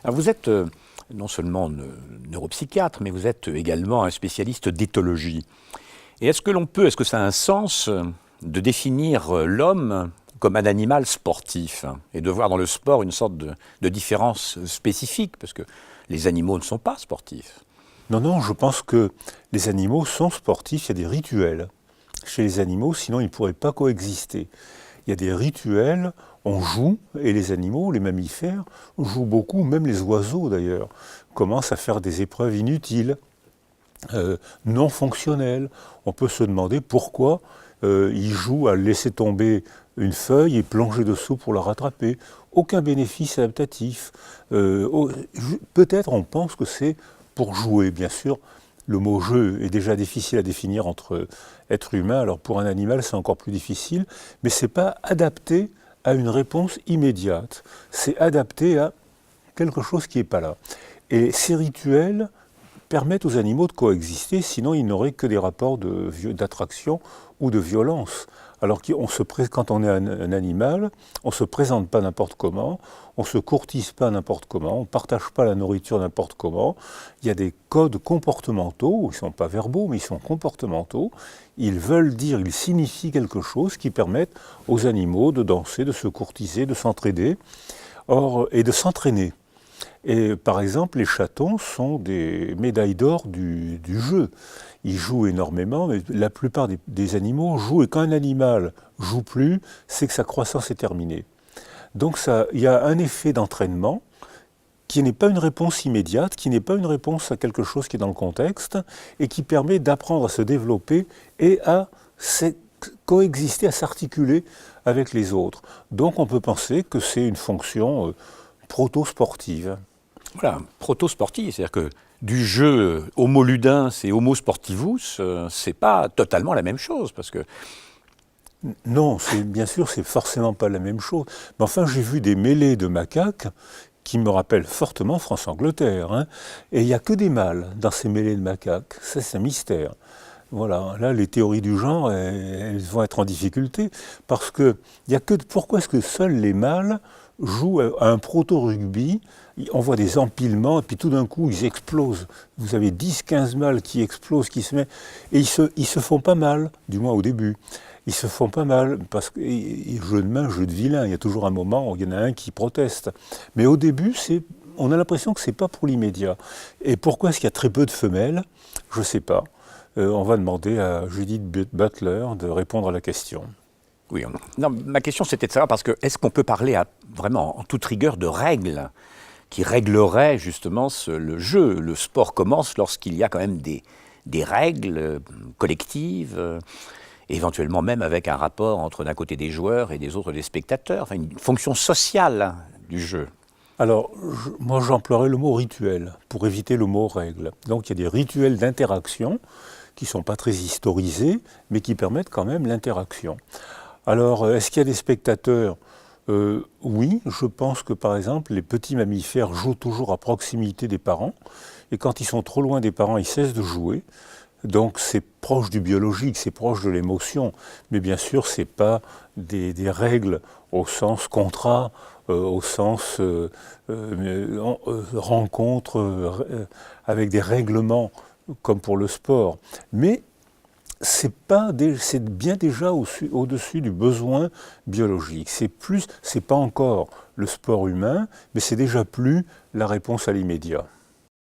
Alors vous êtes non seulement neuropsychiatre, mais vous êtes également un spécialiste d'éthologie. Et est-ce que ça a un sens de définir l'homme comme un animal sportif et de voir dans le sport une sorte de différence spécifique, parce que les animaux ne sont pas sportifs? Non, non, je pense que les animaux sont sportifs, il y a des rituels chez les animaux, sinon ils ne pourraient pas coexister. Il y a des rituels, on joue, et les animaux, les mammifères, jouent beaucoup, même les oiseaux d'ailleurs, commencent à faire des épreuves inutiles, non fonctionnelles. On peut se demander pourquoi ils jouent à laisser tomber une feuille et plonger dessous pour la rattraper. Aucun bénéfice adaptatif. Peut-être on pense que c'est pour jouer, bien sûr. Le mot jeu est déjà difficile à définir entre êtres humains, alors pour un animal c'est encore plus difficile, mais ce n'est pas adapté à une réponse immédiate, c'est adapté à quelque chose qui n'est pas là. Et ces rituels permettent aux animaux de coexister, sinon ils n'auraient que des rapports d'attraction ou de violence. Alors quand on est un animal, on ne se présente pas n'importe comment, on ne se courtise pas n'importe comment, on ne partage pas la nourriture n'importe comment. Il y a des codes comportementaux, ils ne sont pas verbaux, mais ils sont comportementaux. Ils veulent dire, ils signifient quelque chose qui permettent aux animaux de danser, de se courtiser, de s'entraider et de s'entraîner. Et par exemple, les chatons sont des médailles d'or du jeu. Ils jouent énormément, mais la plupart des animaux jouent. Et quand un animal joue plus, c'est que sa croissance est terminée. Donc il y a un effet d'entraînement qui n'est pas une réponse immédiate, qui n'est pas une réponse à quelque chose qui est dans le contexte, et qui permet d'apprendre à se développer et à coexister, à s'articuler avec les autres. Donc on peut penser que c'est une fonction proto-sportive. Voilà, proto-sportif, c'est-à-dire que du jeu homo ludens et homo sportivus, c'est pas totalement la même chose, parce que... Non, bien sûr, c'est forcément pas la même chose. Mais enfin, j'ai vu des mêlées de macaques qui me rappellent fortement France-Angleterre. Hein. Et il n'y a que des mâles dans ces mêlées de macaques. Ça, c'est un mystère. Voilà, là, les théories du genre, elles vont être en difficulté. Parce que, pourquoi est-ce que seuls les mâles jouent à un proto-rugby? On voit des empilements, et puis tout d'un coup, ils explosent. Vous avez 10-15 mâles qui explosent, qui se mettent... Et ils se font pas mal, du moins au début. Ils se font pas mal, parce que jeu de main, jeu de vilain, il y a toujours un moment où il y en a un qui proteste. Mais au début, on a l'impression que c'est pas pour l'immédiat. Et pourquoi est-ce qu'il y a très peu de femelles? Je sais pas. On va demander à Judith Butler de répondre à la question. Oui, non, ma question c'était de savoir, parce que est-ce qu'on peut parler vraiment en toute rigueur de règles qui régleraient justement le jeu? Le sport commence lorsqu'il y a quand même des règles collectives, éventuellement même avec un rapport entre d'un côté des joueurs et des autres des spectateurs, enfin une fonction sociale du jeu. Alors, moi j'emploierais le mot rituel pour éviter le mot règle. Donc il y a des rituels d'interaction qui ne sont pas très historisés, mais qui permettent quand même l'interaction. Alors, est-ce qu'il y a des spectateurs? Oui, je pense que par exemple, les petits mammifères jouent toujours à proximité des parents, et quand ils sont trop loin des parents, ils cessent de jouer. Donc c'est proche du biologique, c'est proche de l'émotion, mais bien sûr, ce n'est pas des règles au sens contrat, au sens rencontre avec des règlements comme pour le sport. Mais c'est bien déjà au-dessus du besoin biologique. C'est pas encore le sport humain, mais c'est déjà plus la réponse à l'immédiat.